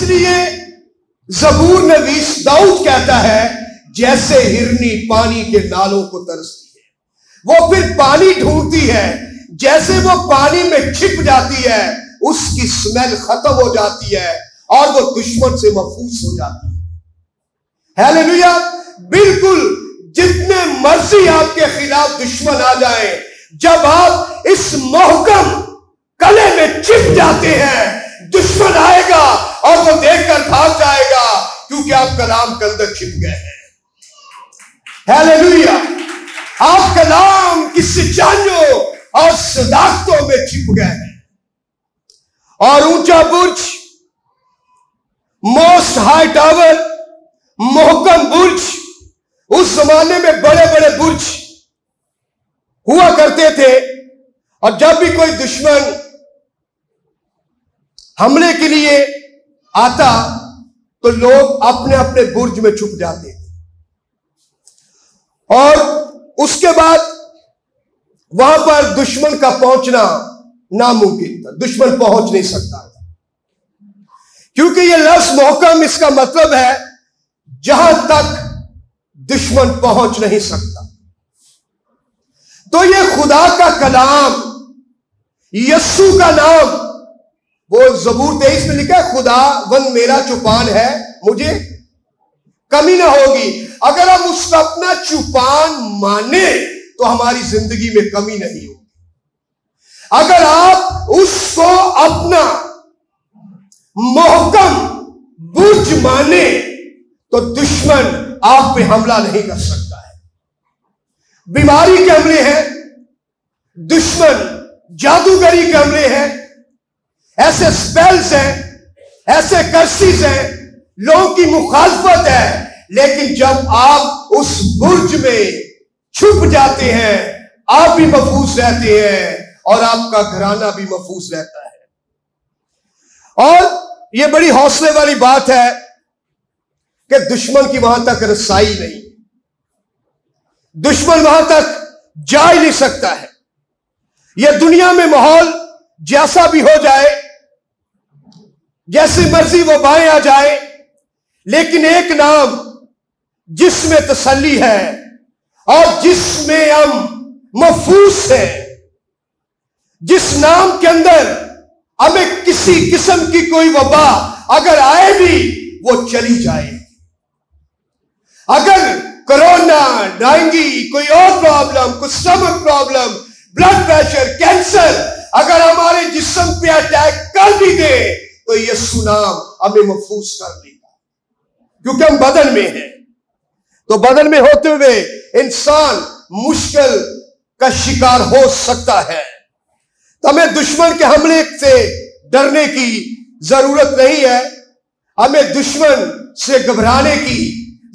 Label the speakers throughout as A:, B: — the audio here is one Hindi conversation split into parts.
A: इसलिए ज़बूर नवीस दाऊद कहता है, जैसे हिरनी पानी के नालों को तरसती है, वो फिर पानी ढूंढती है, जैसे वो पानी में छिप जाती है, उसकी स्मेल खत्म हो जाती है और वो दुश्मन से महफूज हो जाती है। हालेलुया। बिल्कुल, जितने मर्जी आपके खिलाफ दुश्मन आ जाए, जब आप इस मोहकम कले में छिप जाते हैं, दुश्मन आएगा और वो देखकर भाग जाएगा, क्योंकि आप कलाम के अंदर छिप गए हैं। हालेलुया। आप कलाम की सच्चाइयों और सदाकतों में छिप गए हैं। और ऊंचा बुर्ज, मोस्ट हाई टावर, मोहकम बुर्ज, उस जमाने में बड़े बड़े बुर्ज हुआ करते थे, और जब भी कोई दुश्मन हमले के लिए आता तो लोग अपने अपने बुर्ज में छुप जाते थे, और उसके बाद वहां पर दुश्मन का पहुंचना नामुमकिन था। दुश्मन पहुंच नहीं सकता था, क्योंकि यह लफ्ज मोहकम, इसका मतलब है जहां तक दुश्मन पहुंच नहीं सकता। तो यह खुदा का कलाम, यस्सु का नाम, वो ज़बूर 23 में लिखा है, खुदा वन मेरा चुपान है, मुझे कमी ना होगी। अगर हम उसका अपना चुपान माने तो हमारी जिंदगी में कमी नहीं होगी। अगर आप उसको अपना मोहकम बुर्ज माने तो दुश्मन आप पे हमला नहीं कर सकता है। बीमारी के हमले हैं, दुश्मन जादूगरी के हमले हैं, ऐसे स्पेल्स हैं, ऐसे कर्सिस हैं, लोगों की मुखालफत है, लेकिन जब आप उस बुर्ज में छुप जाते हैं, आप भी महफूज रहते हैं और आपका घराना भी महफूज रहता है। और यह बड़ी हौसले वाली बात है कि दुश्मन की वहां तक रसाई नहीं, दुश्मन वहां तक जा ही नहीं सकता है। यह दुनिया में माहौल जैसा भी हो जाए, जैसी मर्जी वो बाएं आ जाए, लेकिन एक नाम जिसमें तसल्ली है और जिसमें हम महफूज हैं, जिस नाम के अंदर हमें किसी किस्म की कोई वबा अगर आए भी वो चली जाए। अगर कोरोना, डेंगू, कोई और प्रॉब्लम, कुछ stomach problem, blood pressure, cancer अगर हमारे जिस्म पे अटैक कर भी दे तो यीशु नाम हमें महफूज कर लेगा, क्योंकि हम बदन में हैं। तो बदन में होते हुए इंसान मुश्किल का शिकार हो सकता है। तो हमें दुश्मन के हमले से डरने की जरूरत नहीं है, हमें दुश्मन से घबराने की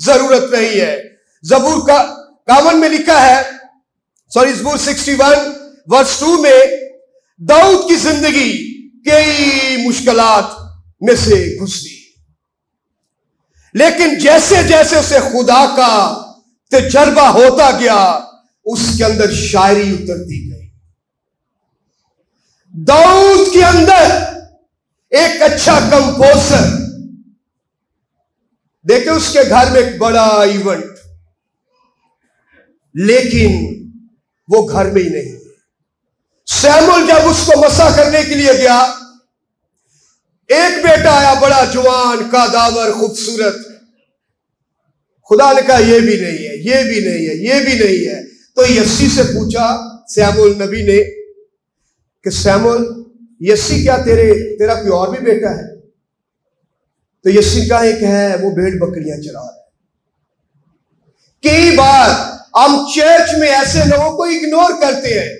A: जरूरत नहीं है। ज़बूर का 51 में लिखा है, ज़बूर 61 वर्स 2 में, दाऊद की जिंदगी कई मुश्किलात में से गुजरी, लेकिन जैसे जैसे उसे खुदा का तजर्बा होता गया, उसके अंदर शायरी उतरती गई। दाऊद के अंदर एक अच्छा कंपोजर, देखे उसके घर में एक बड़ा इवेंट, लेकिन वो घर में ही नहीं। शमूएल जब उसको मसा करने के लिए गया, एक बेटा आया बड़ा जवान, कादावर, खूबसूरत। खुदा ने कहा ये भी नहीं है, ये भी नहीं है, ये भी नहीं है। तो यस्सी से पूछा शमूएल नबी ने कि शमूएल, यस्सी क्या तेरा कोई और भी बेटा है? तो यस्सी का एक है, वो भेड़ बकरियां चरा रहा है। कई बार हम चर्च में ऐसे लोगों को इग्नोर करते हैं।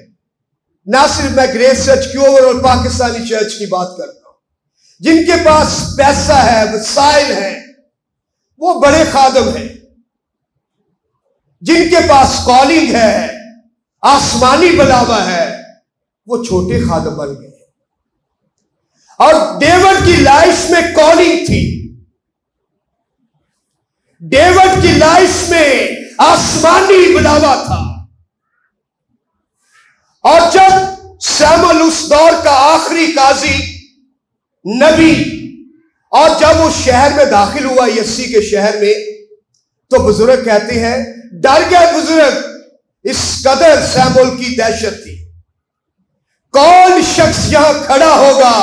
A: ना सिर्फ मैं ग्रेस चर्च की ओवरऑल पाकिस्तानी चर्च की बात करता हूं, जिनके पास पैसा है, वसाइल है, वो बड़े खादम हैं। जिनके पास कॉलिंग है, आसमानी बुलावा है, वो छोटे खादम बन गए। और डेविड की लाइफ में कॉलिंग थी, डेविड की लाइफ में आसमानी बुलावा था। और जब शमूएल उस दौर का आखिरी काजी, नबी और जब वो शहर में दाखिल हुआ, यस्सी के शहर में, तो बुजुर्ग कहते हैं डर गए बुजुर्ग, इस कदर शमूएल की दहशत थी। कौन शख्स यहां खड़ा होगा,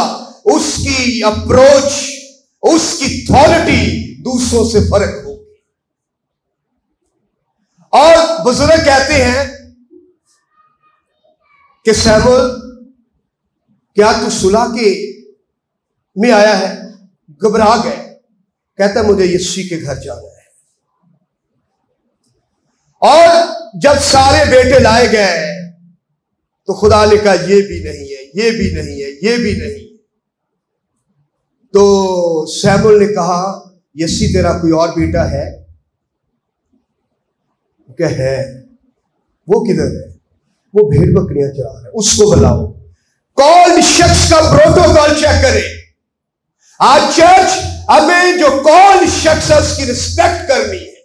A: उसकी अप्रोच, उसकी अथॉरिटी दूसरों से फर्क होगी। और बुजुर्ग कहते हैं कि शमूएल, क्या तू सुलह के में आया है? घबरा गए। कहता मुझे यिशै के घर जाना है। और जब सारे बेटे लाए गए तो खुदा ने कहा ये भी नहीं है, ये भी नहीं है, ये भी नहीं। तो शमूएल ने कहा यिशै तेरा कोई और बेटा है? क्या है? वो किधर है? वो भेड़ बकरियां चरा रहा है, उसको बुलाओ। कौन शख्स का प्रोटोकॉल चेक करे। आज चर्च हमें जो कौन शख्स है उसकी रिस्पेक्ट करनी है,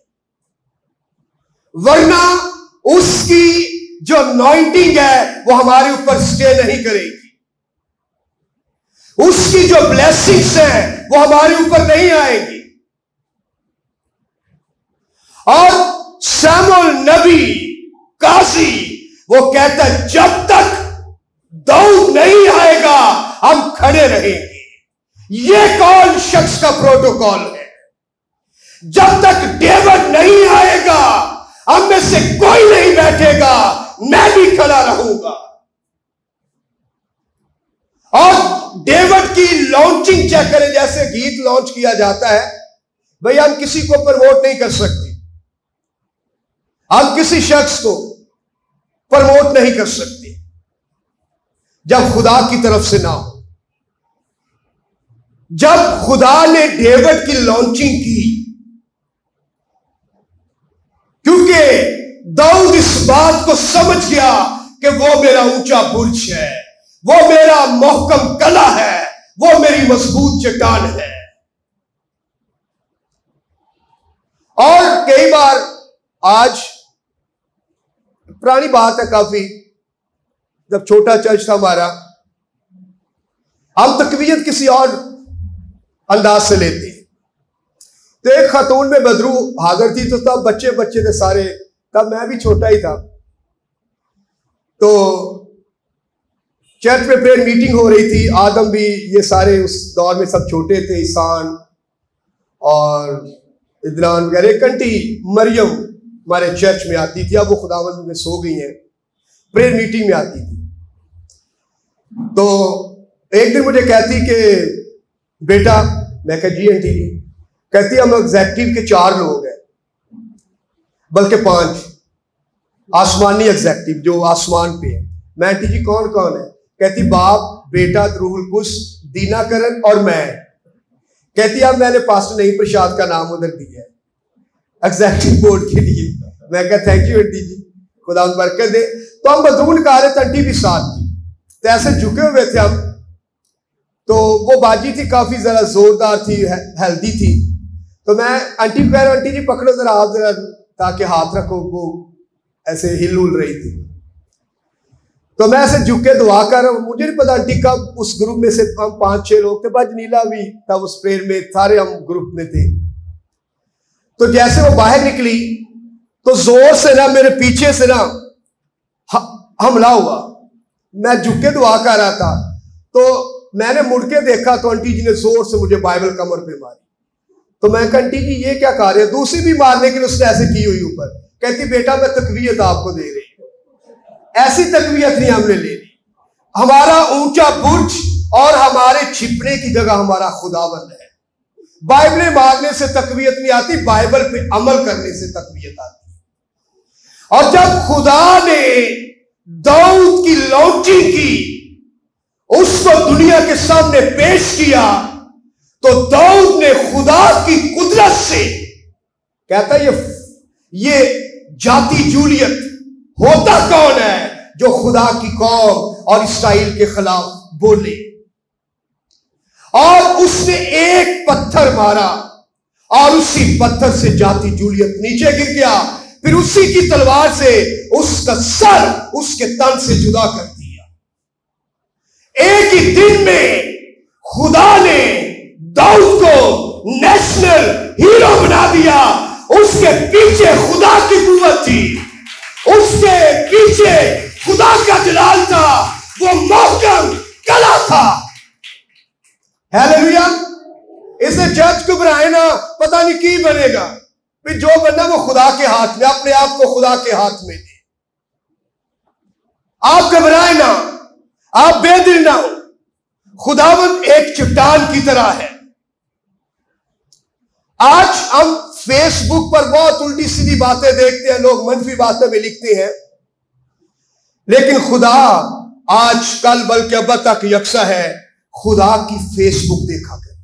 A: वरना उसकी जो अनॉइंटिंग है वो हमारे ऊपर स्टे नहीं करेगी, उसकी जो ब्लेसिंग्स है वो हमारे ऊपर नहीं आएगी। और शमूएल नबी काजी वो कहता है जब तक दाऊद नहीं आएगा हम खड़े रहेंगे। ये कौन शख्स का प्रोटोकॉल है? जब तक डेविड नहीं आएगा हम में से कोई नहीं बैठेगा, मैं भी खड़ा रहूंगा। और डेविड की लॉन्चिंग चेक करें, जैसे गीत लॉन्च किया जाता है, भाई हम किसी को प्रमोट नहीं कर सकते, हम किसी शख्स को प्रमोट नहीं कर सकते जब खुदा की तरफ से ना हो। जब खुदा ने डेविड की लॉन्चिंग की, क्योंकि दाऊद इस बात को समझ गया कि वो मेरा ऊंचा बुर्ज है, वो मेरा मोहकम कला है, वो मेरी मजबूत चट्टान है। और कई बार, आज पुरानी बात है काफी, जब छोटा चर्च था हमारा, हम तकबीयत किसी और अंदाज से लेते। तो एक खातून में बदरू हाजिर थी, तो तब बच्चे बच्चे थे सारे, तब मैं भी छोटा ही था। तो चर्च में प्रेयर मीटिंग हो रही थी, आदम भी, ये सारे उस दौर में सब छोटे थे, ईसान और इदनान वगैरह। एक आंटी मरियम हमारे चर्च में आती थी, अब वो खुदावंद में सो गई हैं, प्रेयर मीटिंग में आती थी। तो एक दिन मुझे कहती कि बेटा, मैं कहा जी आंटी जी। कहती हम एग्जेक्टिव के 4 लोग हैं, बल्कि 5 आसमानी एग्जेक्टिव जो आसमान पे है। मैं आंटी जी कौन कौन है? कहती बाप, बेटा, रूहुल कुद्स, दीनाकरण और मैं। कहती अब मैंने पास्टर नईम प्रसाद का नाम उधर दिया है एग्जेक्टिव बोर्ड के लिए। मैं कहा थैंक यू आंटी जी, खुदा बरकत दे। तो हम बदरून का रहे थे, आंटी भी साथ थी, तो ऐसे झुके हुए थे हम। तो वो बाजी थी, काफी जरा जोरदार थी, हेल्दी थी। तो मैं आंटी को कह रहा हूं आंटी जी पकड़ो जरा, आप जरा, ताकि हाथ रखो। वो ऐसे हिल हुल रही थी, तो मैं ऐसे झुक के दुआ कर रहा हूं। मुझे नहीं पता आंटी कब, उस ग्रुप में से हम 5-6 लोग थे, बज नीला भी तब उस प्रेयर में, सारे हम ग्रुप में थे। तो जैसे वो बाहर निकली तो जोर से ना मेरे पीछे से ना हमला हुआ। मैं झुक के दुआ कर रहा था, तो मैंने मुड़ के देखा तो आंटी जी ने जोर से मुझे बाइबल कमर पे मारी। तो मैं कहा आंटी जी ये क्या कर रहे हैं? दूसरी भी मारने के लिए उसने ऐसे की हुई ऊपर। कहती बेटा मैं तकवीयत आपको दे रही हूं, ऐसी तकवीयत नहीं हमने लेनी। हमारा ऊंचा बुर्ज और हमारे छिपने की जगह हमारा खुदावंद है। बाइबलें मारने से तकवीयत नहीं आती, बाइबल पे अमल करने से तकवीयत आती है। और जब खुदा ने दाऊद की लॉन्चिंग की, उसको दुनिया के सामने पेश किया, तो दाऊद ने खुदा की कुदरत से, कहता ये जाति जूलियत होता कौन है जो खुदा की कौम और इसराइल के खिलाफ बोले। और उसने एक पत्थर मारा और उसी पत्थर से जाति जूलियत नीचे गिर गया। फिर उसी की तलवार से उसका सर उसके तन से जुदा कर दिया। एक ही दिन में खुदा ने दाऊद को नेशनल हीरो बना दिया। उसके पीछे खुदा की कुव्वत थी, उसके पीछे खुदा का जलाल था, वो मोहकम कला था। हालेलुया। इसे जज को बनाए ना, पता नहीं की बनेगा, फिर जो बनना वो खुदा के हाथ में, अपने आप को खुदा के हाथ में दे। आप घबराए ना, आप बेदिल ना हो। खुदावंद एक चट्टान की तरह है। आज हम फेसबुक पर बहुत उल्टी सीधी बातें देखते हैं, लोग मनफी बातें भी लिखते हैं, लेकिन खुदा आज कल बल्कि अब तक यकसा है। खुदा की फेसबुक देखा कर,